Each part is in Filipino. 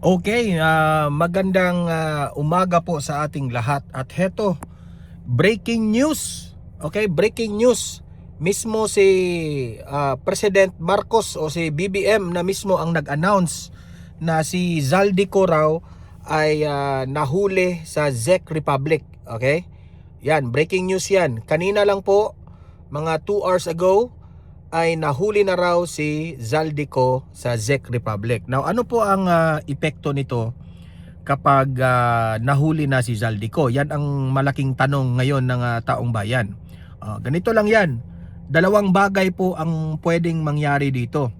Okay, magandang umaga po sa ating lahat. At heto, breaking news. Okay, breaking news. Mismo si President Marcos o si BBM na mismo ang nag-announce na si Zaldico raw ay nahuli sa Czech Republic. Okay? Yan, breaking news yan. Kanina lang po, mga 2 hours ago, ay nahuli na raw si Zaldico sa Czech Republic. Now, ano po ang epekto nito kapag nahuli na si Zaldico? Yan ang malaking tanong ngayon ng taong bayan. Ganito lang yan. Dalawang bagay po ang pwedeng mangyari dito,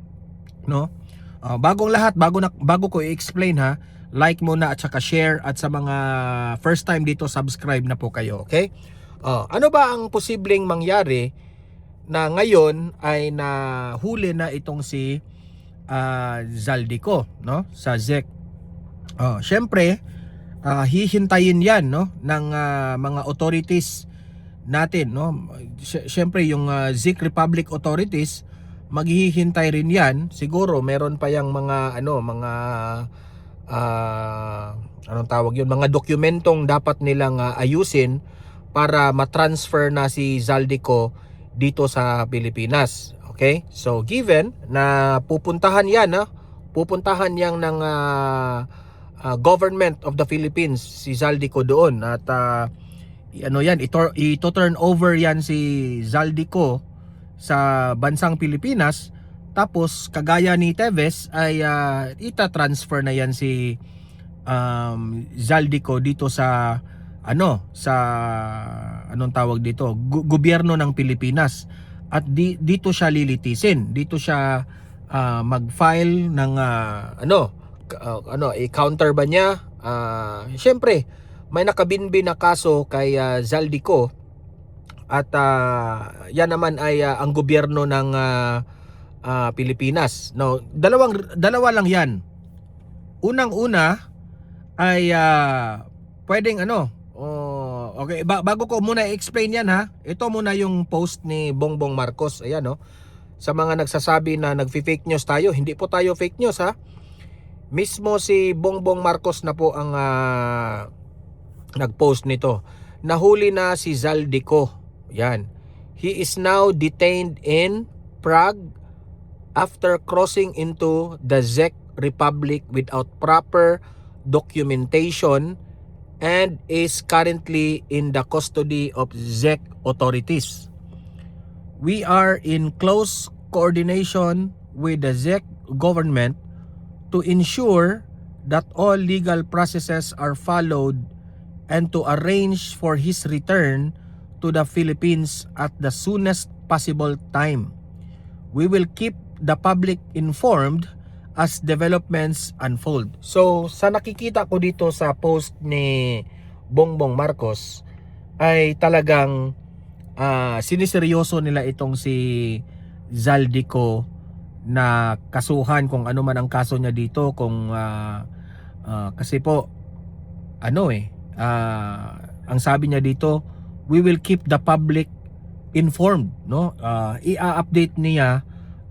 no? Bagong lahat, bago ko i-explain ha, like muna at saka share, at sa mga first time dito, subscribe na po kayo, okay? Ano ba ang posibleng mangyari na ngayon ay nahuli na itong si Zaldico, no, sa Czech? Syempre, hihintayin yan, no, ng mga authorities natin, no. Syempre yung Czech Republic authorities maghihintay rin yan. Siguro meron pa yang mga anong tawag yun, mga dokumentong dapat nilang ayusin para matransfer na si Zaldico dito sa Pilipinas. Okay? So given na pupuntahan yan, pupuntahan yang ng government of the Philippines si Zaldico doon, at ito-turn over yan si Zaldico sa bansang Pilipinas, tapos kagaya ni Teves ay ita-transfer na yan si Zaldico dito sa anong tawag dito, gobyerno ng Pilipinas, at dito siya lilitisin, dito siya mag-file ng i-counter ba niya. Syempre may nakabinbin na kaso kay Zaldico, at yan naman ay ang gobyerno ng Pilipinas. No, dalawa lang yan. Unang-una ay pwedeng okay, bago ko muna i-explain yan ha, ito muna yung post ni Bongbong Marcos. Ayan, no, sa mga nagsasabi na nagfi-fake news tayo, hindi po tayo fake news ha. Mismo si Bongbong Marcos na po ang nag-post nito. Nahuli na si Zaldico. Yan. He is now detained in Prague after crossing into the Czech Republic without proper documentation and is currently in the custody of Czech authorities. We are in close coordination with the Czech government to ensure that all legal processes are followed and to arrange for his return to the Philippines at the soonest possible time. We will keep the public informed as developments unfold. So sa nakikita ko dito sa post ni Bongbong Marcos ay talagang siniseryoso nila itong si Zaldico na kasuhan, kung ano man ang kaso niya dito, kung kasi po ang sabi niya dito, we will keep the public informed, no? I-update niya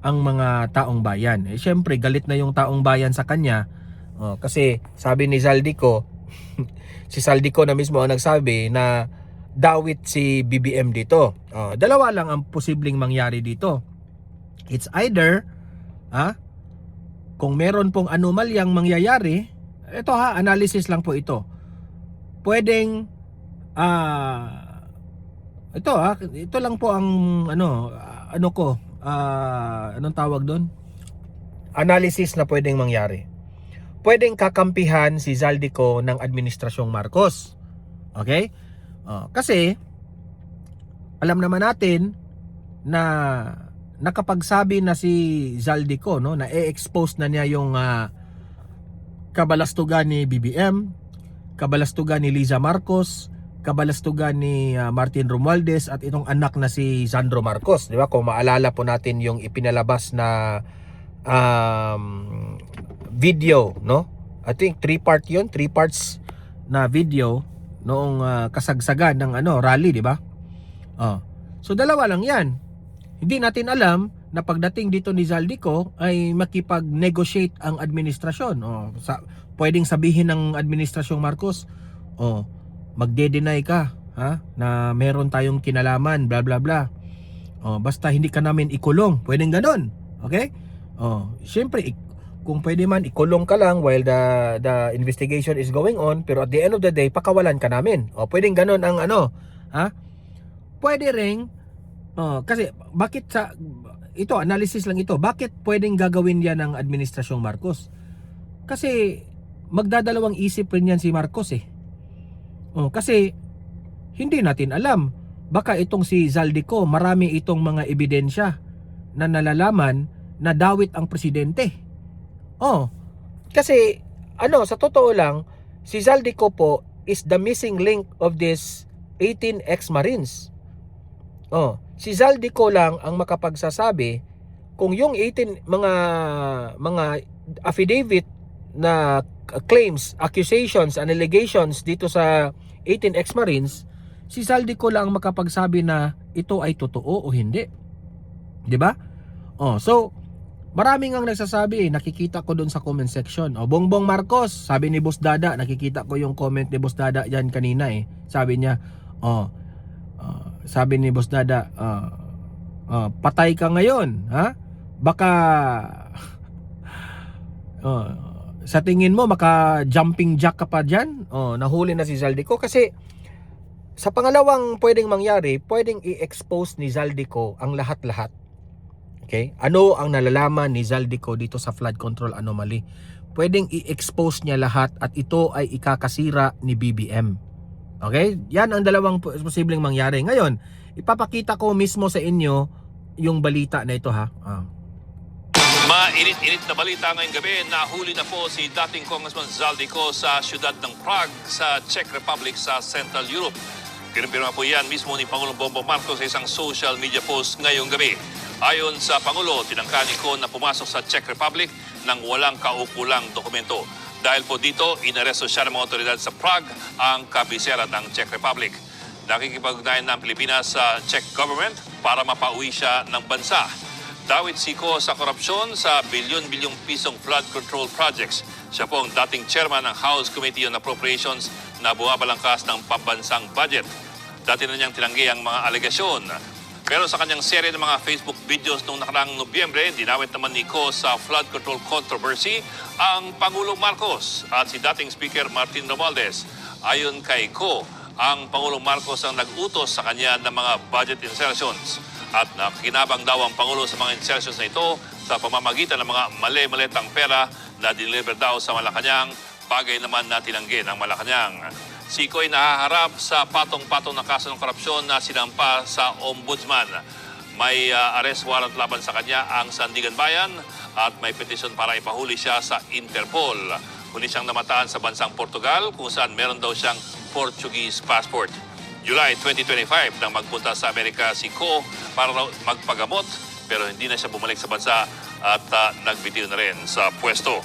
ang mga taong bayan. Syempre galit na yung taong bayan sa kanya, kasi sabi ni Zaldico si Zaldico na mismo ang nagsabi na dawit si BBM dito. Dalawa lang ang posibleng mangyari dito. It's either kung meron pong anomalyang mangyayari, ito analysis lang po ito. Pwedeng ito lang po ang anong tawag doon? Analysis na pwedeng mangyari. Pwedeng kakampihan si Zaldico ng administrasyong Marcos. Okay? Kasi alam naman natin na nakapagsabi na si Zaldico, no, na i-expose na niya yung kabalastugan ni BBM, kabalastugan ni Liza Marcos, kabalastugan ni Martin Romualdez, at itong anak na si Sandro Marcos, di ba? Kung maalala po natin yung ipinalabas na video, no? I think 3 parts na video noong kasagsagan ng rally, di ba? So dalawa lang 'yan. Hindi natin alam na pagdating dito ni Zaldico ay makipag-negotiate ang administrasyon. Pwedeng sabihin ng administrasyong Marcos, magde-deny ka na meron tayong kinalaman, bla bla bla. Basta hindi ka namin ikulong. Pwedeng ganon. Okay? Siyempre, kung pwede man ikulong ka lang while the investigation is going on, pero at the end of the day pakawalan ka namin. Pwedeng ganon ang Pwede ring kasi bakit ito analysis lang ito. Bakit pwedeng gagawin yan ng administrasyong Marcos? Kasi magdadalawang isip rin yan si Marcos kasi hindi natin alam. Baka itong si Zaldico, marami itong mga ebidensya na nalalaman na dawit ang presidente. Kasi sa totoo lang, si Zaldico po is the missing link of this 18 ex-Marines. Si Zaldico lang ang makapagsasabi kung yung 18 mga affidavit na claims, accusations, and allegations dito sa 18 ex-Marines, si Zaldico lang ang makapagsabi na ito ay totoo o hindi. 'Di ba? So maraming ang nagsasabi, nakikita ko doon sa comment section. Bongbong Marcos, sabi ni Boss Dada, nakikita ko yung comment ni Boss Dada diyan kanina Sabi niya, sabi ni Boss Dada, patay ka ngayon, baka sa tingin mo maka jumping jack ka pa diyan. Nahuli na si Zaldico kasi sa pangalawang pwedeng mangyari, pwedeng i-expose ni Zaldico ang lahat-lahat. Okay? Ano ang nalalaman ni Zaldico dito sa flood control anomaly? Pwedeng i-expose niya lahat at ito ay ikakasira ni BBM. Okay? Yan ang dalawang posibleng mangyari. Ngayon, ipapakita ko mismo sa inyo yung balita na ito Mainit-init na balita ngayong gabi, nahuli na po si dating Congressman Zaldico sa siyudad ng Prague sa Czech Republic sa Central Europe. Kinumpirma po yan mismo ni Pangulong Bongbong Marcos sa isang social media post ngayong gabi. Ayon sa Pangulo, tinangka ni Ko na pumasok sa Czech Republic nang walang kaukulang dokumento. Dahil po dito, inaresto siya ng mga otoridad sa Prague, ang kabisera ng Czech Republic. Nakikipag-ugnayan ng Pilipinas sa Czech government para mapauwi siya ng bansa. Dawit si Ko sa korupsyon sa bilyon-bilyong pisong flood control projects. Siya po ang dating chairman ng House Committee on Appropriations na bumabalangkas ng pambansang budget. Dati na niyang tinanggi ang mga alegasyon. Pero sa kanyang serye ng mga Facebook videos noong nakaraang Nobyembre, dinawit naman ni Ko sa flood control controversy ang Pangulong Marcos at si dating Speaker Martin Romualdez. Ayon kay Ko, ang Pangulong Marcos ang nag-utos sa kanya ng mga budget insertions. At nakinabang daw ang Pangulo sa mga insertions na ito sa pamamagitan ng mga mali-malitang pera na deliver daw sa Malacanang, bagay naman na tinanggi ng Malacanang. Si Ko'y nahaharap sa patong-patong na kaso ng korupsyon na sinampa sa Ombudsman. May arrest warrant laban sa kanya ang Sandigan Bayan at may petisyon para ipahuli siya sa Interpol. Huli siyang namataan sa bansang Portugal kung saan meron daw siyang Portuguese passport. July 2025 nang magpunta sa Amerika si Ko para magpagamot pero hindi na siya bumalik sa bansa at nagbitiw na rin sa pwesto.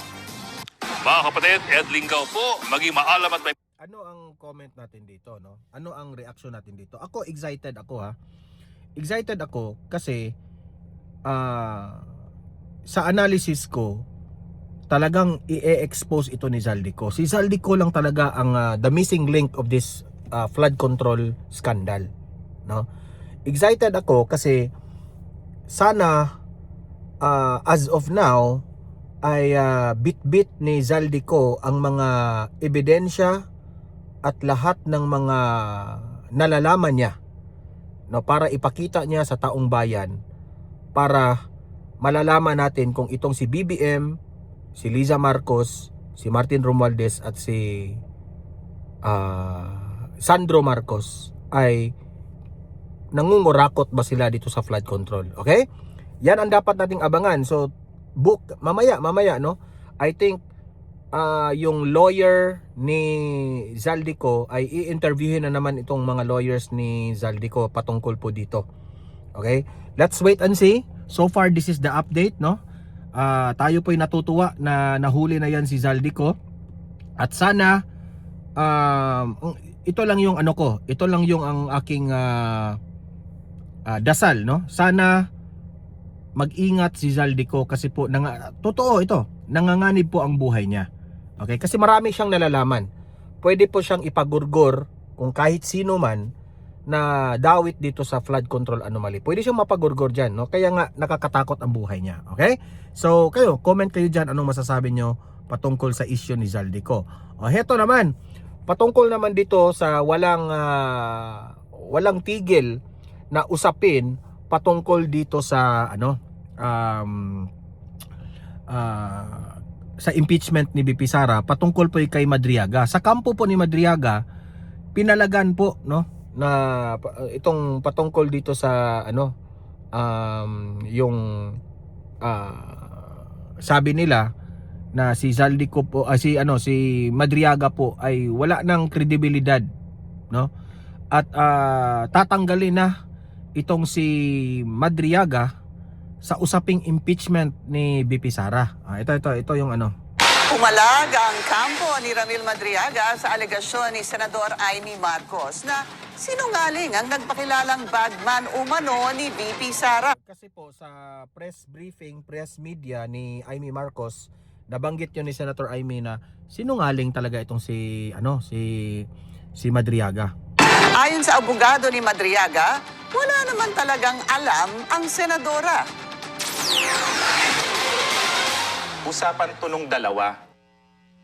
Mga kapatid, Ed Lingaw po, maging maalam at may... Ano ang comment natin dito, no? Ano ang reaction natin dito? Ako excited ako Excited ako kasi sa analysis ko talagang i-expose ito ni Zaldico. Si Zaldico lang talaga ang the missing link of this flood control scandal, no? Excited ako kasi sana as of now ay bit-bit ni Zaldico ang mga ebidensya at lahat ng mga nalalaman niya, no, para ipakita niya sa taong bayan para malalaman natin kung itong si BBM, si Liza Marcos, si Martin Romualdez at si Sandro Marcos ay nangungurakot ba sila dito sa flood control. Okay? Yan ang dapat nating abangan. So mamaya no, I think yung lawyer ni Zaldico ay i-interviewin na naman itong mga lawyers ni Zaldico patungkol po dito. Okay? Let's wait and see. So far this is the update, no? Tayo po'y natutuwa na nahuli na yan si Zaldico. At sana ito lang yung ang aking dasal, no? Sana mag-ingat si Zaldico kasi po totoo ito, nanganganib po ang buhay niya. Okay? Kasi marami siyang nalalaman. Pwede po siyang ipagurgor kung kahit sino man na dawit dito sa flood control anomaly. Pwede siyang mapagurgor dyan, no? Kaya nga nakakatakot ang buhay niya. Okay? So kayo, comment kayo dyan anong masasabi nyo patungkol sa issue ni Zaldico. O heto naman, patungkol naman dito sa walang tigil na usapin patungkol dito sa sa impeachment ni BP Sara patungkol po kay Madriaga. Sa kampo po ni Madriaga, pinalagan po, no, na itong patungkol dito sa yung sabi nila na si Zaldico po si Madriaga po ay wala ng kredibilidad, no? At tatanggalin na itong si Madriaga sa usaping impeachment ni BP Sara. Ito yung Pumalag ang kampo ni Ramil Madriaga sa alegasyon ni Senador Amy Marcos na sinungaling ang nagpakilalang bagman umano ni BP Sara. Kasi po sa press briefing, press media ni Amy Marcos, nabanggit yun ni Senator Amy na sinungaling talaga itong si Madriaga. Ayon sa abogado ni Madriaga, wala naman talagang alam ang senadora. Usapan to nung dalawa.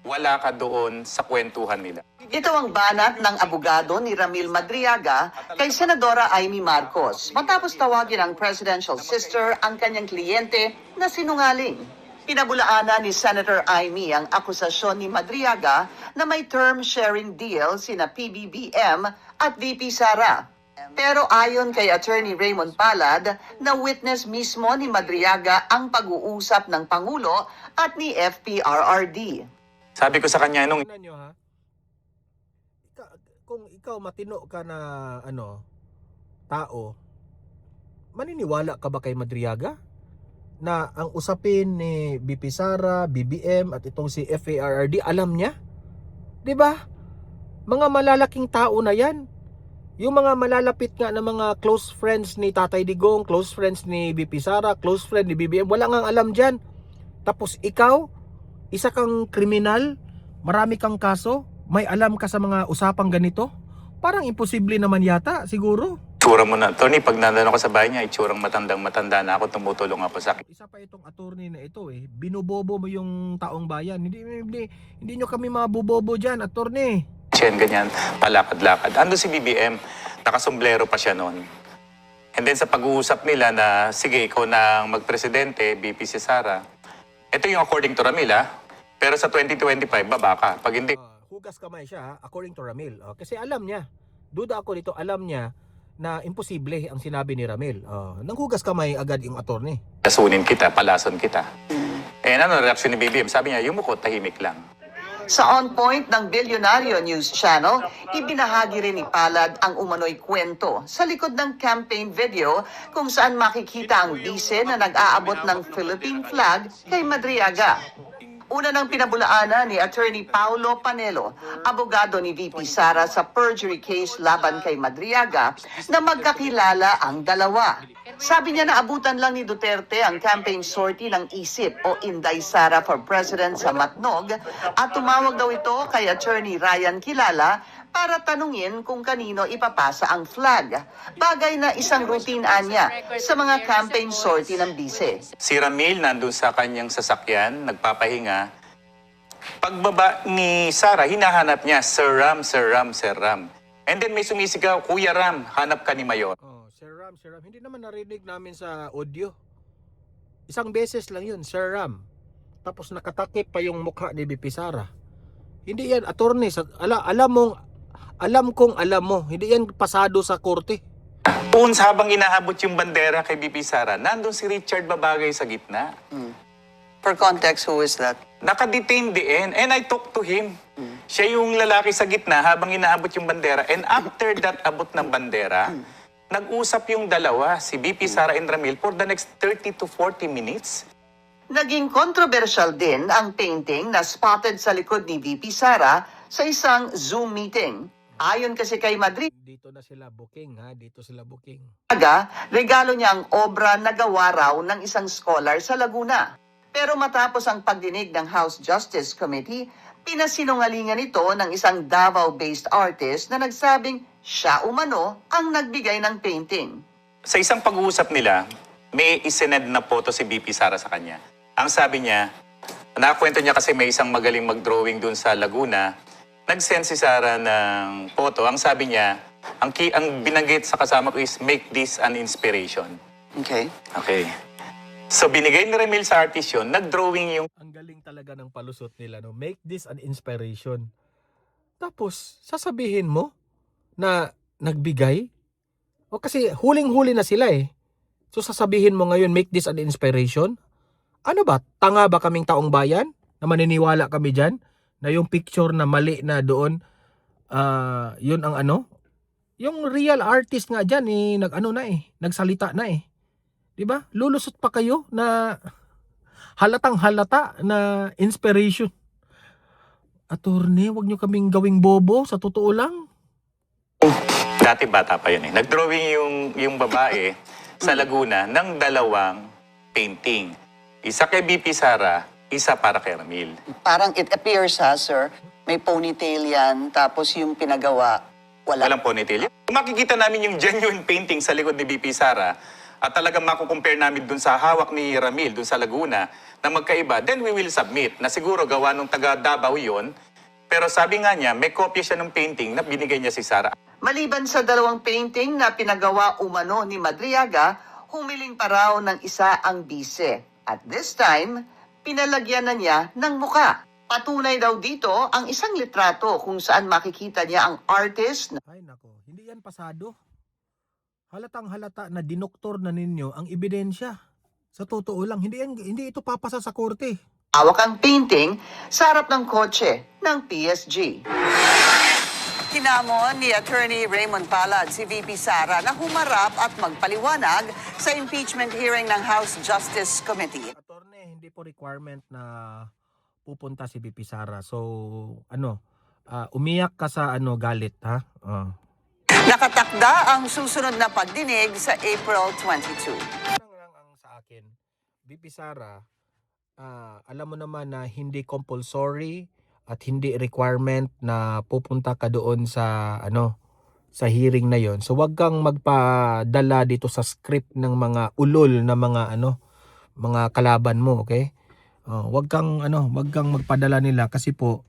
Wala ka doon sa kwentuhan nila. Ito ang banat ng abogado ni Ramil Madriaga kay Senadora Amy Marcos matapos tawagin ng presidential sister ang kanyang kliyente na sinungaling. Pinabulaanan ni Senator Amy ang akusasyon ni Madriaga na may term sharing deal sina PBBM at VP Sara. Pero ayon kay Attorney Raymond Palad, na witness mismo ni Madriaga ang pag-uusap ng Pangulo at ni FPRRD. Sabi ko sa kanya nung Tingnan nyo, ha? Kung ikaw matino ka na tao, maniniwala ka ba kay Madriaga na ang usapin ni BP Sara, BBM at itong si FPRRD alam niya? 'Di ba? Mga malalaking tao na 'yan. Yung mga malalapit nga na mga close friends ni Tatay Digong, close friends ni BP Sara, close friend ni BBM, wala ngang alam diyan. Tapos ikaw, isa kang kriminal, marami kang kaso, may alam ka sa mga usapang ganito? Parang imposible naman yata, siguro. itsura mo na, Tony, pag nandun ako sa bahay niya, itsurang matanda na ako, tumutulong ako sa akin. Isa pa itong attorney na ito binubobo mo yung taong bayan. Hindi nyo kami mabubobo dyan, attorney. Ganyan, palakad-lakad. Ando si BBM, nakasomblero pa siya noon. And then sa pag-uusap nila na, sige, ikaw na ang magpresidente, BP si Sara. Ito yung according to Ramila, pero sa 2025, baba ka. Pag hindi, Hugas kamay siya, according to Ramil. Kasi alam niya, duda ako dito, alam niya na imposible ang sinabi ni Ramil. Nanghugas kamay agad yung attorney. kasunin kita, palason kita. And ano, reaction ni BBM, sabi niya, yumuko, tahimik lang. Sa On Point ng Bilyonaryo News Channel, ibinahagi rin ni Palad ang umano'y kwento sa likod ng campaign video kung saan makikita ang bise na nag-aabot ng Philippine flag kay Madriaga. Una nang pinabulaanan ni Attorney Paulo Panelo, abogado ni VP Sara sa perjury case laban kay Madriaga, na magkakilala ang dalawa. Sabi niya na abutan lang ni Duterte ang campaign sortie ng ISIP o Inday Sara for President sa Matnog at tumawag daw ito kay Attorney Ryan Kilala para tanungin kung kanino ipapasa ang flag. Bagay na isang routine anya sa mga campaign sortie ng bise. Si Ramil nandun sa kanyang sasakyan, nagpapahinga. Pagbaba ni Sara, hinahanap niya, Sir Ram, Sir Ram, Sir Ram. And then may sumisigaw, Kuya Ram, hanap ka ni Mayor. Sir Ram, hindi naman narinig namin sa audio. Isang beses lang yun, Sir Ram. Tapos nakatakip pa yung mukha ni BP Sara. Hindi yan, attorney, alam kong alam mo, hindi yan pasado sa korte. Uns habang inaabot yung bandera kay BP Sara, nandun si Richard Babagay sa gitna. For context, who is that? Nakadetain din, and I talked to him. Siya yung lalaki sa gitna habang inaabot yung bandera. And after that abot ng bandera, nag-usap yung dalawa, si BP Sara and Ramil, for the next 30 to 40 minutes. Naging controversial din ang painting na spotted sa likod ni VP Sara sa isang Zoom meeting. Ayon kasi kay Madriaga, Dito na sila booking, ha? Dito sila booking. regalo niya ang obra na gawa raw ng isang scholar sa Laguna. Pero matapos ang pagdinig ng House Justice Committee, pinasinungalingan ito ng isang Davao-based artist na nagsabing siya umano ang nagbigay ng painting. Sa isang pag-uusap nila, may isinend na photo si BP Sara sa kanya. Ang sabi niya, nakakwento niya kasi may isang magaling mag-drawing dun sa Laguna. Nag-send si Sara ng photo. Ang sabi niya, ang binanggit sa kasama ko is make this an inspiration. Okay. Okay. So binigay ni Ramil sa artist yun, nag-drawing yung... Ang galing talaga ng palusot nila, no? Make this an inspiration. Tapos, sasabihin mo na nagbigay? O kasi huling-huli na sila eh. So sasabihin mo ngayon, make this an inspiration? Ano ba? Tanga ba kaming taong bayan? Na maniniwala kami dyan? Na yung picture na mali na doon, yun ang ano? Yung real artist nga dyan, nagsalita na eh. Diba? Lulusot pa kayo na halatang halata na inspiration. Attorney, wag nyo kaming gawing bobo, sa totoo lang. Dati bata pa yun eh. Nag-drawing yung babae sa Laguna ng 2 painting. Isa kay BP Sara, isa para kay Ramil. Parang it appears sir, may ponytail yan, tapos yung pinagawa, wala. Walang ponytail. Kung makikita namin yung genuine painting sa likod ni BP Sara, at talagang makukompare namin dun sa hawak ni Ramil, dun sa Laguna, na magkaiba, then we will submit na siguro gawa nung taga Davao yun. Pero sabi nga niya, may kopya siya ng painting na binigay niya si Sara. Maliban sa 2 painting na pinagawa umano ni Madriaga, humiling pa raw ng isa ang bise. At this time, pinalagyan na niya ng muka. Patunay daw dito ang isang litrato kung saan makikita niya ang artist na Ay nako, hindi yan pasado. Halatang halata na dinoktor na ninyo ang ebidensya. Sa totoo lang, hindi ito papasa sa korte. hawak ang painting sa harap ng kotse ng PSG. Kinamon ni Attorney Raymond Palad si VP Sara na humarap at magpaliwanag sa impeachment hearing ng House Justice Committee. Attorney, hindi po requirement na pupunta si VP Sara. So, umiyak ka sa galit, ha? Nakatakda ang susunod na pagdinig sa April 22. Lang ang sa akin, VP Sara, alam mo naman na hindi compulsory at hindi requirement na pupunta ka doon sa sa hearing na yon. So wag kang magpadala dito sa script ng mga ulol na mga kalaban mo, okay? Wag kang magpadala nila kasi po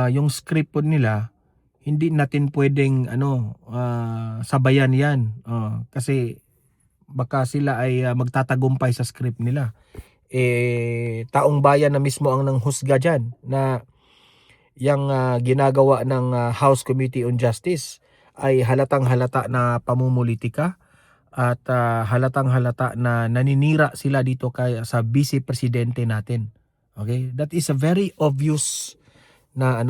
yung script po nila hindi natin pwedeng sabayan 'yan. Kasi baka sila ay magtatagumpay sa script nila. Taong bayan na mismo ang nanghusga dyan na yung ginagawa ng House Committee on Justice ay halatang halata na pamumulitika at halatang halata na naninira sila dito sa vice presidente natin. Okay? That is a very obvious na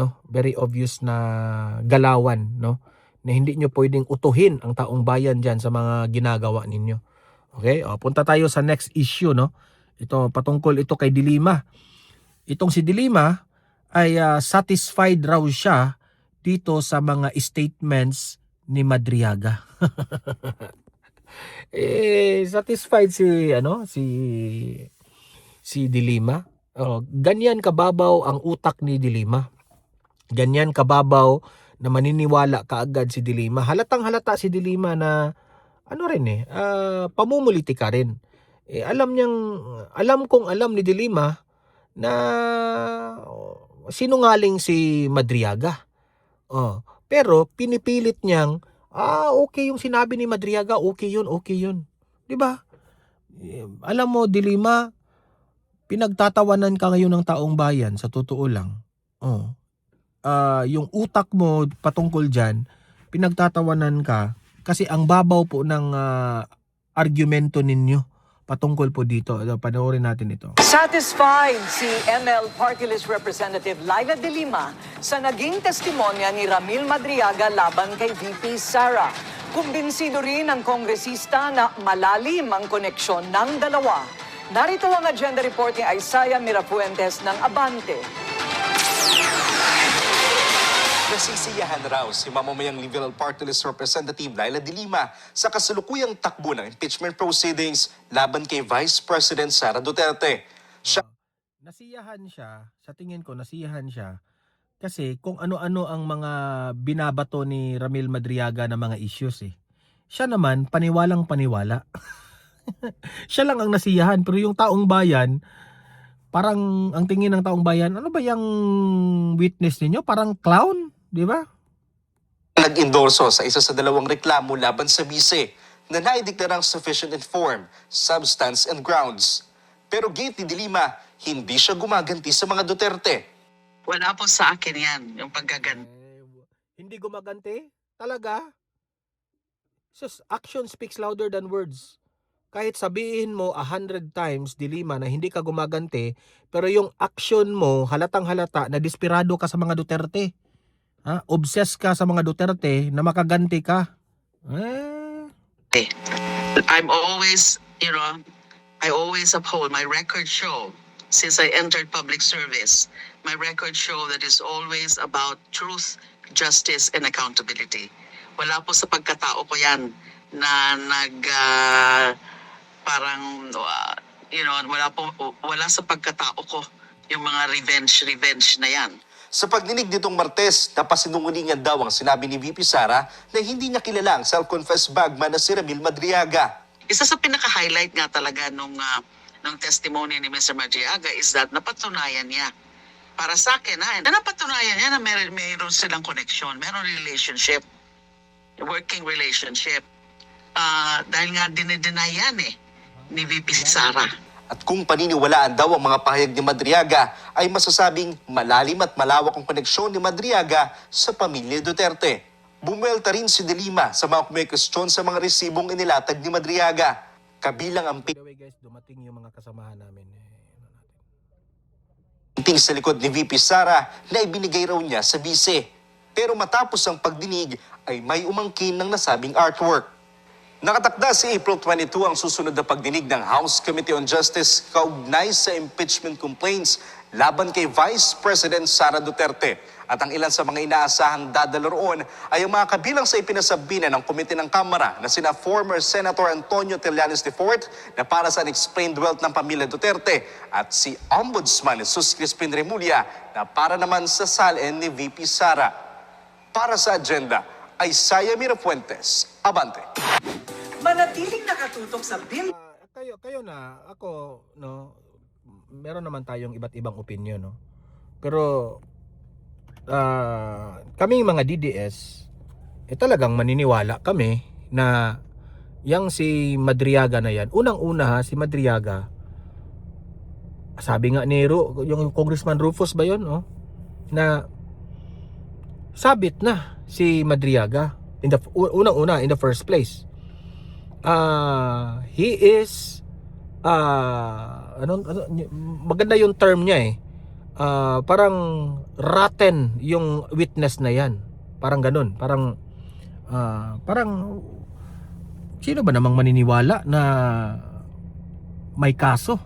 galawan, no? Na hindi nyo pwedeng utuhin ang taong bayan dyan sa mga ginagawa ninyo. Okay? Punta tayo sa next issue, no? Ito patungkol ito kay Dilima. Itong si Dilima ay satisfied raw siya dito sa mga statements ni Madriaga. Satisfied si Dilima. Ganyan kababaw ang utak ni Dilima. Ganyan kababaw na maniniwala kaagad si Dilima. Halatang halata si Dilima na pamumulitika rin. Alam ni Dilima na sinungaling si Madriaga. Pero pinipilit niyang, okay yung sinabi ni Madriaga, okay yun. 'Di ba? Alam mo, Dilima, pinagtatawanan ka ngayon ng taong bayan, sa totoo lang. Yung utak mo patungkol diyan, pinagtatawanan ka kasi ang babaw po ng argumento ninyo patungkol po dito. Panoorin natin ito. Satisfied si ML Party List Representative Laila De Lima sa naging testimonya ni Ramil Madriaga laban kay VP Sara. Kumbinsido rin ang kongresista na malalim ang koneksyon ng dalawa. Narito ang agenda report ni Isaiah Mirafuentes ng Abante. Nasisiyahan raw si mamamayang Liberal Party List Representative Laila de Lima sa kasalukuyang takbo ng impeachment proceedings laban kay Vice President Sara Duterte. Siya Nasiyahan siya, sa tingin ko nasiyahan siya kasi kung ano-ano ang mga binabato ni Ramil Madriaga na mga issues eh. Siya naman paniwalang paniwala. Siya lang ang nasiyahan pero yung taong bayan parang ang tingin ng taong bayan, ano ba yung witness ninyo? Parang clown, di ba? nag-endorso sa isa sa dalawang reklamo laban sa bise na naideklarang sufficient in form, substance and grounds. Pero gate ni de Lima, hindi siya gumaganti sa mga Duterte. Wala po sa akin yan, yung paggaganti. Hindi gumaganti? Talaga? Sus, action speaks louder than words. Kahit sabihin mo 100 times, de Lima, na hindi ka gumaganti, pero yung action mo, halatang halata na desperado ka sa mga Duterte. Ha? Obsessed ka sa mga Duterte na makaganti ka. I'm always, I always uphold my record show since I entered public service. My record show that is always about truth, justice, and accountability. Wala po sa pagkatao ko yan na wala sa pagkatao ko yung mga revenge na yan. Sa pagdinig nitong Martes, napasinungalingan daw ang sinabi ni VP Sara na hindi niya kilala ang self-confessed bagman na si Ramil Madriaga. Isa sa pinaka-highlight nga talaga nung testimony ni Mr. Madriaga is that napatunayan niya. Para sa akin, na napatunayan niya na mayroon silang connection, mayroon relationship, working relationship. Dahil nga dinideny yan ni VP Sara. At kung paniniwalaan daw ang mga pahayag ni Madriaga, ay masasabing malalim at malawak ang koneksyon ni Madriaga sa pamilya Duterte. Bumuelta rin si de Lima sa mga kumikustyon sa mga resibong inilatag ni Madriaga. Kabilang ang By the way guys, dumating yung mga kasamahan namin. pinting sa likod ni VP Sara na ibinigay raw niya sa bise. Pero matapos ang pagdinig ay may umangkin ng nasabing artwork. Nakatakda si April 22 ang susunod na pagdinig ng House Committee on Justice kaugnay sa impeachment complaints laban kay Vice President Sara Duterte. At ang ilan sa mga inaasahang dadalo roon ay ang mga kabilang sa ipinasabina ng Komite ng Kamara na sina former Senator Antonio Trillanes IV na para sa unexplained wealth ng pamilya Duterte at si Ombudsman Jesus Crispin Remulla na para naman sa salin ni VP Sara. Para sa agenda ay Saya Mirafuentes. Abante. Manatiling nakatutok sa bill. Kayo na, ako, no, meron naman tayong iba't ibang opinion, no. Pero kaming mga DDS, talagang maniniwala kami na yang si Madriaga na yan, unang-una si Madriaga, sabi nga ni yung Congressman Rufus ba yun, no? Na sabit na si Madriaga unang-una in the first place. He is maganda yung term niya parang rotten yung witness na yan. Parang ganun. Parang sino ba namang maniniwala na may kaso?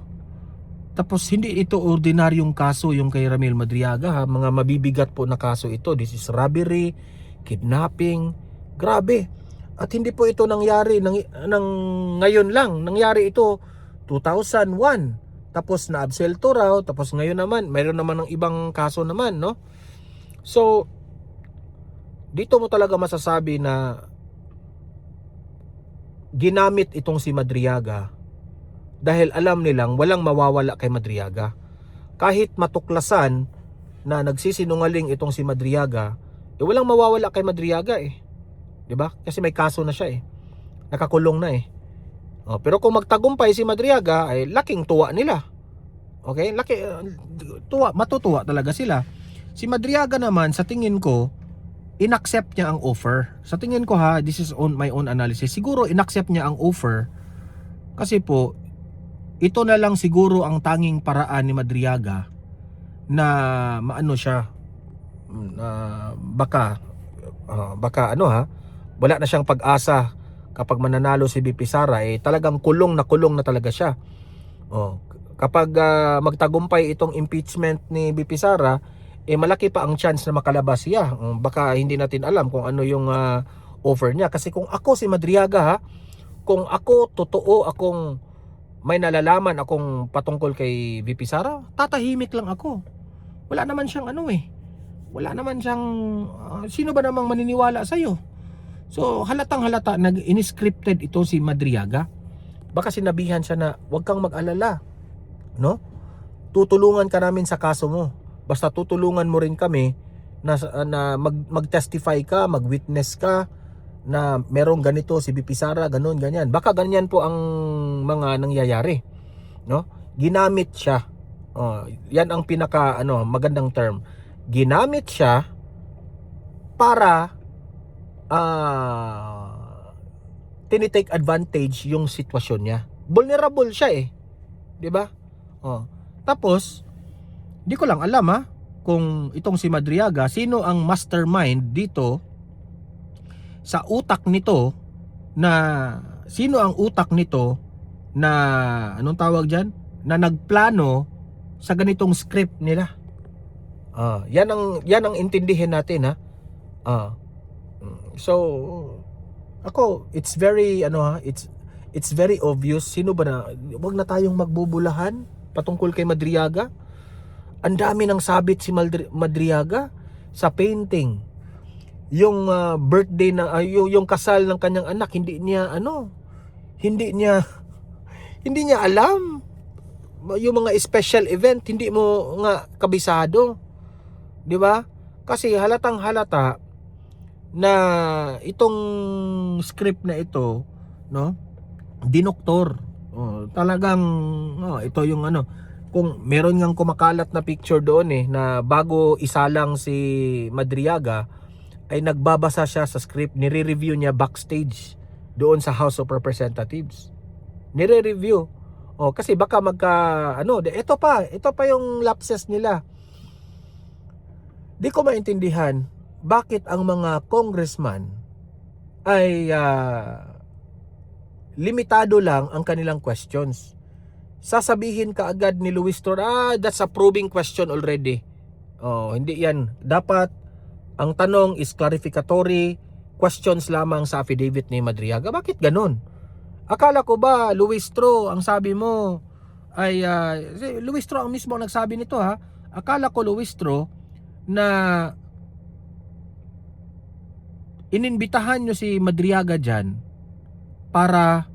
Tapos hindi ito ordinaryong kaso yung kay Ramil Madriaga, ha? Mga mabibigat po na kaso ito. This is robbery, kidnapping. Grabe. At hindi po ito nangyari ngayon lang. Nangyari ito 2001. Tapos na-absuelto raw. Tapos ngayon naman, mayroon naman ng ibang kaso naman, no? So, dito mo talaga masasabi na ginamit itong si Madriaga dahil alam nilang walang mawawala kay Madriaga. Kahit matuklasan na nagsisinungaling itong si Madriaga, walang mawawala kay Madriaga 'Di ba? Kasi may kaso na siya Nakakulong na pero kung magtagumpay si Madriaga ay laking tuwa nila. Okay? Matutuwa talaga sila. Si Madriaga naman sa tingin ko inaccept niya ang offer. Sa tingin ko this is my own analysis. Siguro inaccept niya ang offer kasi po ito na lang siguro ang tanging paraan ni Madriaga na maano siya baka wala na siyang pag-asa kapag mananalo si VP Sara talagang kulong na talaga siya. Kapag magtagumpay itong impeachment ni VP Sara malaki pa ang chance na makalabas siya. Baka hindi natin alam kung ano yung offer niya. Kasi kung ako si Madriaga ha, kung ako totoo akong may nalalaman akong patungkol kay VP Sara, tatahimik lang ako. Wala naman siyang wala naman siyang sino ba namang maniniwala sa'yo? So halatang halata in-scripted ito si Madriaga. Baka sinabihan siya na huwag kang mag-alala, no? Tutulungan ka namin sa kaso mo. Basta tutulungan mo rin kami na mag-testify ka, mag-witness ka na merong ganito si VP Sara, ganun, ganyan. Baka ganyan po ang mga nangyayari, no? Ginamit siya. Yan ang pinaka magandang term. Ginamit siya para tinitake advantage yung sitwasyon niya. Vulnerable siya 'di ba? Tapos di ko lang alam kung itong si Madriaga, sino ang mastermind dito sa utak nito, na sino ang utak nito na anong tawag diyan, na nagplano sa ganitong script nila. Yan ang intindihin natin so ako, it's very it's very obvious. Sino ba na, wag na tayong magbubulahan patungkol kay Madriaga. Ang dami nang sabit si Madriaga sa painting. Yung birthday na yung kasal ng kanyang anak, hindi niya alam. Yung mga special event, hindi mo nga kabisado. 'Di ba? Kasi halatang halata na itong script na ito, no? Dinoktor. Talagang ito yung kung meron ngang kumakalat na picture doon na bago isalang si Madriaga ay nagbabasa siya sa script, nire-review niya backstage doon sa House of Representatives. Nire-review. Kasi baka ito pa yung lapses nila. Di ko maintindihan bakit ang mga congressman ay limitado lang ang kanilang questions. Sasabihin ka agad ni Luis Torre, that's a probing question already. Hindi yan. Dapat ang tanong is clarificatory questions lamang sa affidavit ni Madriaga. Bakit ganun? Akala ko ba, Luis Torre, ang sabi mo ay Luis Torre ang mismo nagsabi nito Akala ko, Luis Torre, na ininbitahan nyo si Madriaga dyan para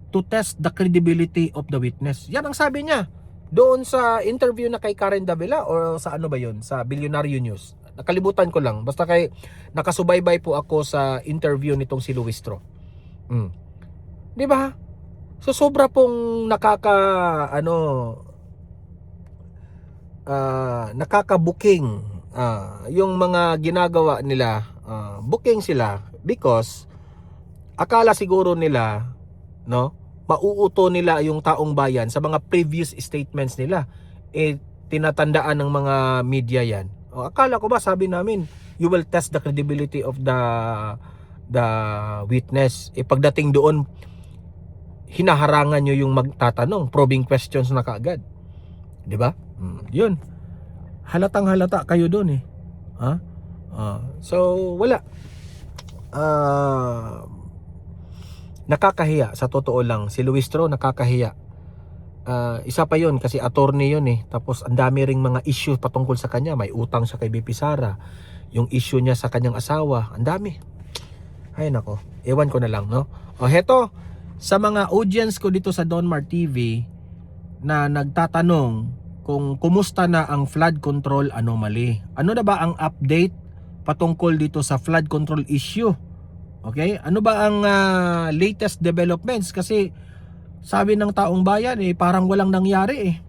to test the credibility of the witness. Yan ang sabi niya doon sa interview na kay Karen Davila, or sa ba yun, sa Billionario News. Nakalibutan ko lang. Basta nakasubaybay po ako sa interview nitong si Luis Torre. Di ba? So sobra pong nakaka-booking yung mga ginagawa nila. Booking sila because akala siguro nila, no, mauuto nila yung taong bayan sa mga previous statements nila. Tinatandaan ng mga media yan. Akala ko ba, sabi namin, you will test the credibility of the witness. Pagdating doon, hinaharangan nyo yung magtatanong, probing questions na kaagad. 'Di ba? Yun. Halatang halata kayo doon so wala. Nakakahiya sa totoo lang. Si Luis Torre nakakahiya. Isa pa yun kasi attorney yun Tapos ang dami ring mga issue patungkol sa kanya. May utang siya kay VP Sara. Yung issue niya sa kanyang asawa. Ang dami. Ay nako. Ewan ko na lang, no? Heto. Sa mga audience ko dito sa Donmar TV na nagtatanong kung kumusta na ang flood control anomaly. Ano na ba ang update patungkol dito sa flood control issue? Okay? Ano ba ang latest developments? Kasi sabi ng taong bayan parang walang nangyari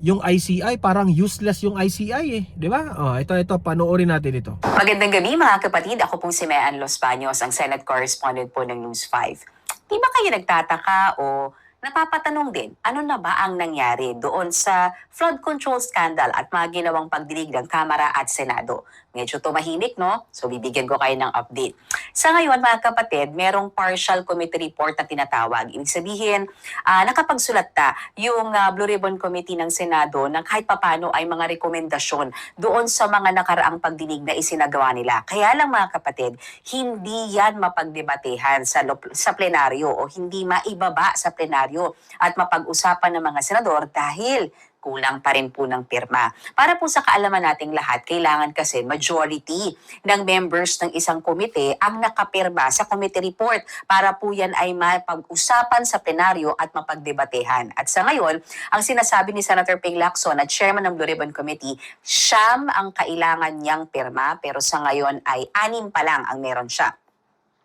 Yung ICI parang useless yung ICI di ba? Ito panoorin natin ito. Magandang gabi mga kapatid. Ako pong si Mean Los Baños, ang Senate correspondent po ng News 5. Di ba kayo nagtataka o napapatanong din, ano na ba ang nangyari doon sa flood control scandal at mga ginawang pagdinig ng Kamara at Senado? Medyo tumahimik, no? So bibigyan ko kayo ng update. Sa ngayon, mga kapatid, merong partial committee report na tinatawag. Ibig sabihin, nakapagsulat na yung Blue Ribbon Committee ng Senado ng kahit papano ay mga rekomendasyon doon sa mga nakaraang pagdinig na isinagawa nila. Kaya lang mga kapatid, hindi yan mapagdebatehan sa plenaryo o hindi maibaba sa plenaryo at mapag-usapan ng mga senador dahil kulang pa rin po ng pirma. Para po sa kaalaman nating lahat, kailangan kasi majority ng members ng isang komite ang nakapirma sa committee report para po yan ay mapag-usapan sa plenaryo at mapagdebatehan. At sa ngayon, ang sinasabi ni Senator Ping Lacson na chairman ng Blue Ribbon Committee, 9 ang kailangan niyang pirma pero sa ngayon ay 6 pa lang ang meron siya.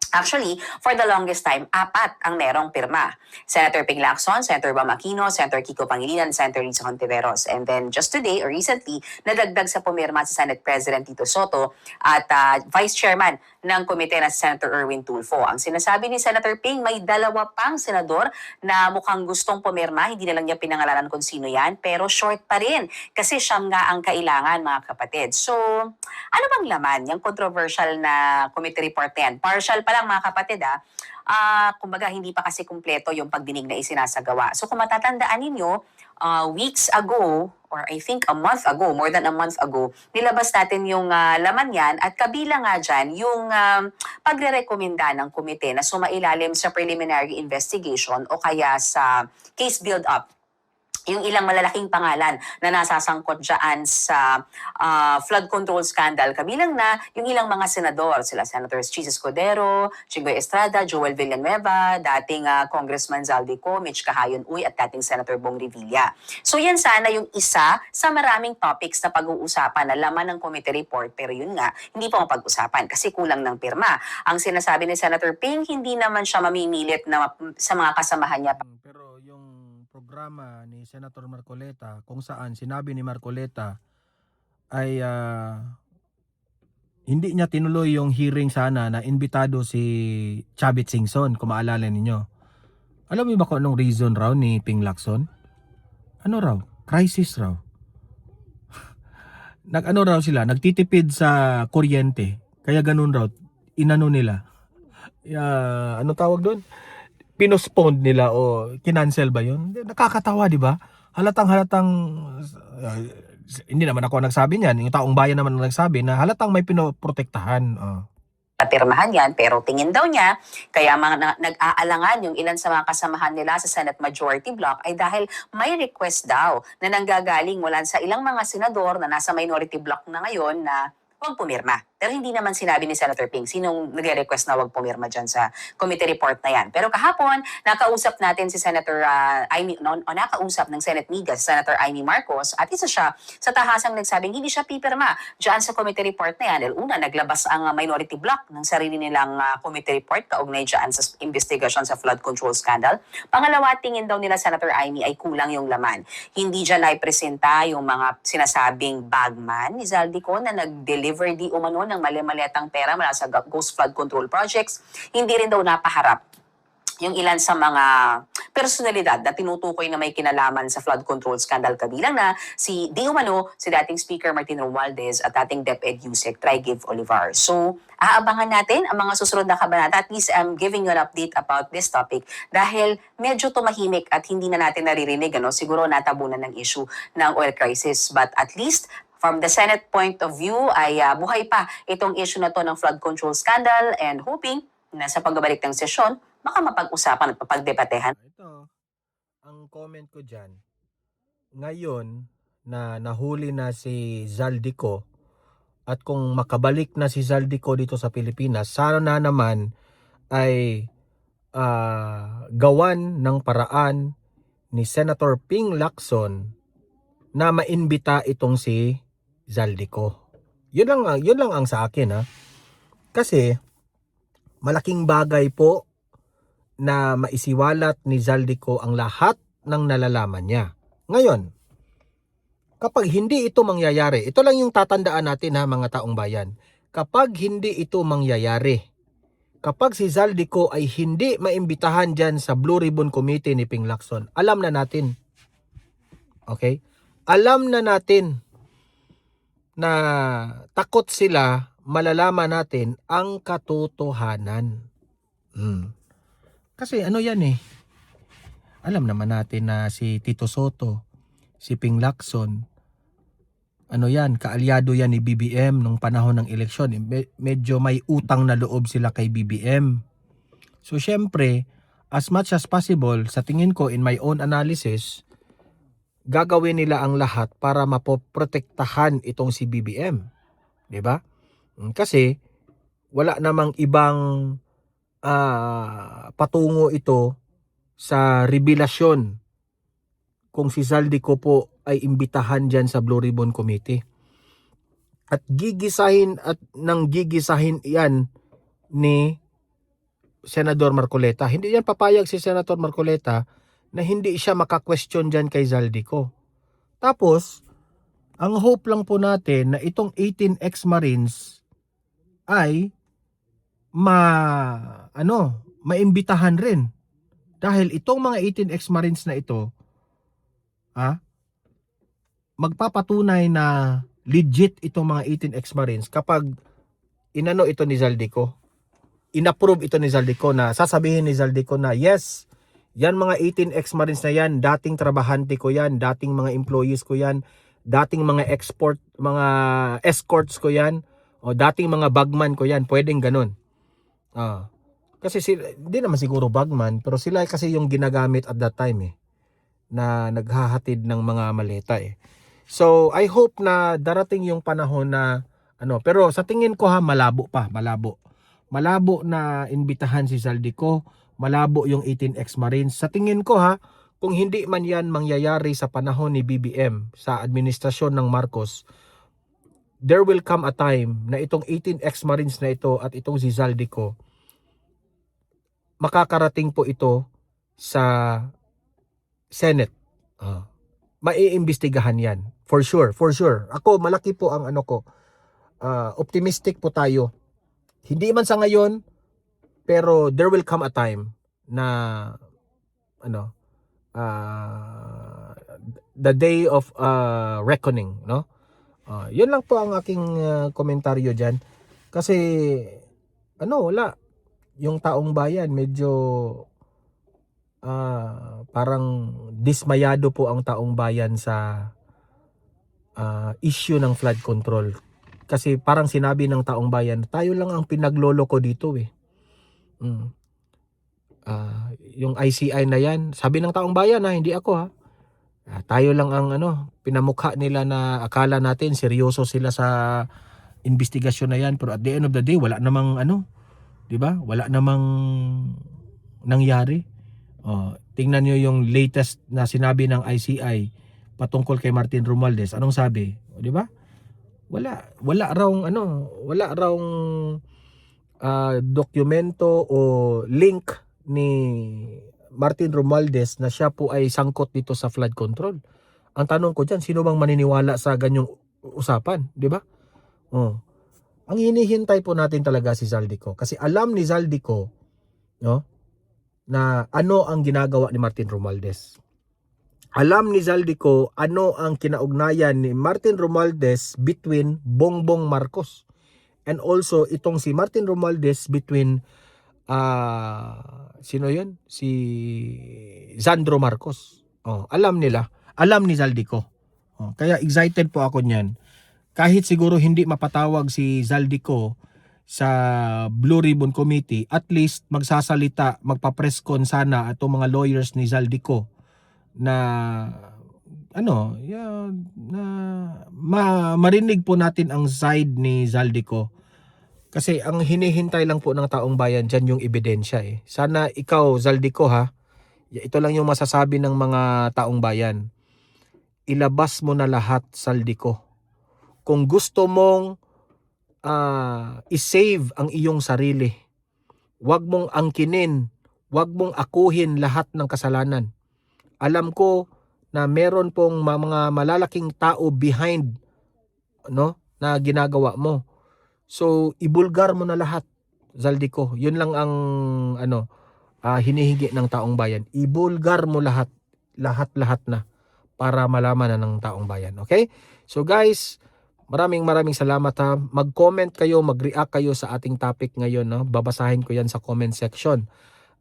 Actually, for the longest time, 4 ang merong pirma. Senator Ping Lacson, Senator Bam Aquino, Senator Kiko Pangilinan, Senator Risa Hontiveros. And then just today or recently, nadagdag sa pumirma si Senate President Tito Soto at Vice Chairman ng komite na si Senator Erwin Tulfo. Ang sinasabi ni Senator Ping, may 2 pang senador na mukhang gustong pumirma. Hindi na lang niya pinangalanan kung sino yan, pero short pa rin kasi siyam nga ang kailangan, mga kapatid. So, ano bang laman yung controversial na committee report na yan? Partial pa lang, mga kapatid, kumbaga hindi pa kasi kumpleto yung pagdinig na isinasagawa. So kung matatandaan ninyo, weeks ago, or I think a month ago, more than a month ago, nilabas natin yung laman yan at kabilang nga dyan yung pagre-rekomenda ng komite na sumailalim sa preliminary investigation o kaya sa case build-up yung ilang malalaking pangalan na nasasangkot dyan sa flood control scandal. Kabilang na yung ilang mga senador, sila Senators Chis Escudero, Chingoy Estrada, Joel Villanueva, dating Congressman Zaldico, Mitch Cahayon-Uy at dating Senator Bong Revilla. So yan sana yung isa sa maraming topics na pag-uusapan na laman ng committee report, pero yun nga, hindi pa mapag-usapan kasi kulang ng pirma. Ang sinasabi ni Senator Ping, hindi naman siya mamimilit na sa mga kasamahan niya. Pero yung programa ni Senator Marcoleta kung saan sinabi ni Marcoleta ay hindi niya tinuloy yung hearing sana na imbitado si Chavit Singson, kung maalala ninyo. Alam mo ba kung anong reason raw ni Ping Lacson? Ano raw? Crisis raw. Nag-ano raw sila? Nagtitipid sa kuryente. Kaya ganun raw. Inano nila. Ano tawag doon? Pinospond nila o kinancel ba yun? Nakakatawa, di ba? Halatang hindi naman ako nagsabi niyan. Yung taong bayan naman ang nagsabi na halatang may pinoprotektahan. Papirmahan yan, pero tingin daw niya, kaya mga nag-aalangan yung ilan sa mga kasamahan nila sa Senate Majority Block ay dahil may request daw na nanggagaling mula sa ilang mga senador na nasa Minority Block na ngayon na huwag pumirma. Pero hindi naman sinabi ni Senator Ping sinong nag-request na huwag pumirma dyan sa committee report na yan. Pero kahapon, nakausap natin si Senator nakausap ng Senate media si Senator Amy Marcos at isa siya sa tahasang nagsabing hindi siya pipirma dyan sa committee report na yan. Dahil una, naglabas ang minority block ng sarili nilang committee report kaugnay dyan sa investigation sa flood control scandal. Pangalawa, tingin daw nila Senator Amy ay kulang yung laman. Hindi dyan ay presenta yung mga sinasabing bagman ni Zaldico na nag-deliver di umano ng mali-maliatang pera mula sa Ghost Flood Control Projects. Hindi rin daw napaharap yung ilan sa mga personalidad na tinutukoy na may kinalaman sa flood control scandal, kabilang na si di umano, si dating Speaker Martin Romualdez at dating DepEd Yusek Trigiv Olivar. So, aabangan natin ang mga susunod na kabanata. At least I'm giving you an update about this topic dahil medyo tumahimik at hindi na natin naririnig. Siguro natabunan ng issue ng oil crisis. But at least, from the Senate point of view, ay buhay pa itong issue na to ng flood control scandal and hoping na sa pagbabalik ng sesyon, baka mapag-usapan at mapagdebatehan. Ito, ang comment ko dyan, ngayon na nahuli na si Zaldico at kung makabalik na si Zaldico dito sa Pilipinas, sana na naman ay gawan ng paraan ni Senator Ping Lacson na maimbita itong si Zaldico. Yun lang ang sa akin, ha. Kasi malaking bagay po na maisiwalat ni Zaldico ang lahat ng nalalaman niya. Ngayon, kapag hindi ito mangyayari, ito lang yung tatandaan natin, ha, mga taong bayan. Kapag hindi ito mangyayari, kapag si Zaldico ay hindi maimbitahan dyan sa Blue Ribbon Committee ni Ping Lacson, alam na natin. Okay? Alam na natin na takot sila malalaman natin ang katotohanan. Kasi ano yan eh. Alam naman natin na si Tito Soto, si Ping Lacson, ano yan, kaalyado yan ni BBM nung panahon ng eleksyon. Medyo may utang na loob sila kay BBM. So syempre, as much as possible, sa tingin ko in my own analysis, gagawin nila ang lahat para mapoprotektahan itong si BBM. 'Di ba? Kasi wala namang ibang patungo ito sa revelasyon kung si Zaldico po ay imbitahan dyan sa Blue Ribbon Committee. At gigisahin yan ni Senador Marcoleta. Hindi yan papayag si Senator Marcoleta na hindi siya maka-question dyan kay Zaldico. Tapos, ang hope lang po natin na itong 18 ex-Marines ay maimbitahan rin. Dahil itong mga 18 ex-Marines na ito, magpapatunay na legit itong mga 18 ex-Marines kapag inano ito ni Zaldico. Inapprove ito ni Zaldico na sasabihin ni Zaldico na yes, yan mga 18 ex-Marines na yan, dating trabahante ko yan, dating mga employees ko yan, dating mga escorts ko yan, o dating mga bagman ko yan, pwedeng ganun. Kasi hindi naman siguro bagman, pero sila kasi yung ginagamit at that time na naghahatid ng mga maleta So I hope na darating yung panahon na pero sa tingin ko malabo na imbitahan si Zaldico, malabo yung 18 ex-Marines. Sa tingin ko kung hindi man yan mangyayari sa panahon ni BBM sa administrasyon ng Marcos, there will come a time na itong 18 ex-Marines na ito at itong si Zaldico, makakarating po ito sa Senate. Maiimbestigahan yan. For sure. Ako, malaki po ang optimistic po tayo. Hindi man sa ngayon, pero there will come a time na the day of reckoning, no? Yun lang po ang aking komentaryo dyan. Kasi wala. Yung taong bayan medyo parang dismayado po ang taong bayan sa issue ng flood control. Kasi parang sinabi ng taong bayan, tayo lang ang pinagloloko dito yung ICI na yan, sabi ng taong bayan hindi ako tayo lang ang pinamukha nila na akala natin seryoso sila sa investigasyon na yan, pero at the end of the day wala namang 'di ba? Wala namang nangyari. Tingnan niyo yung latest na sinabi ng ICI patungkol kay Martin Romualdez. Anong sabi? 'Di ba? Wala raw dokumento o link ni Martin Romualdez na siya po ay sangkot dito sa flood control. Ang tanong ko diyan, sino bang maniniwala sa ganyong usapan, 'di ba? Ang hinihintay po natin talaga si Zaldico kasi alam ni Zaldico na ano ang ginagawa ni Martin Romualdez. Alam ni Zaldico ano ang kinaugnayan ni Martin Romualdez between Bongbong Marcos and also itong si Martin Romualdez between sino yun? Si Sandro Marcos. Alam ni Zaldico. Kaya excited po ako niyan. Kahit siguro hindi mapatawag si Zaldico sa Blue Ribbon Committee, at least magsasalita, magpa-press con sana atong mga lawyers ni Zaldico na marinig po natin ang side ni Zaldico. Kasi ang hinihintay lang po ng taong bayan dyan yung ebidensya Sana ikaw Zaldico ito lang yung masasabi ng mga taong bayan. Ilabas mo na lahat, Zaldico. Kung gusto mong i-save ang iyong sarili, wag mong angkinin, wag mong akuhin lahat ng kasalanan. Alam ko na meron pong mga malalaking tao behind na ginagawa mo. So ibulgar mo na lahat, Zaldico. Yun lang ang hinihingi ng taong bayan. Ibulgar mo lahat na para malaman na ng taong bayan. Okay? So guys, maraming salamat ha. Mag-comment kayo, mag-react kayo sa ating topic ngayon, no? Babasahin ko yan sa comment section.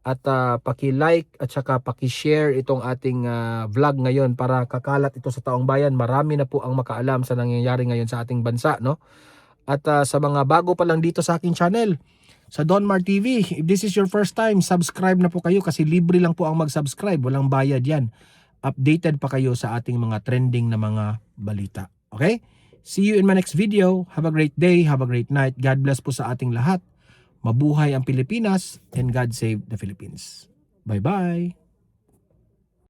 At paki-like at saka paki-share itong ating vlog ngayon para kakalat ito sa taong bayan. Marami na po ang makaalam sa nangyayari ngayon sa ating bansa, no? At sa mga bago pa lang dito sa aking channel, sa Donmar TV, if this is your first time, subscribe na po kayo kasi libre lang po ang mag-subscribe. Walang bayad yan. Updated pa kayo sa ating mga trending na mga balita. Okay? See you in my next video. Have a great day. Have a great night. God bless po sa ating lahat. Mabuhay ang Pilipinas and God save the Philippines. Bye-bye.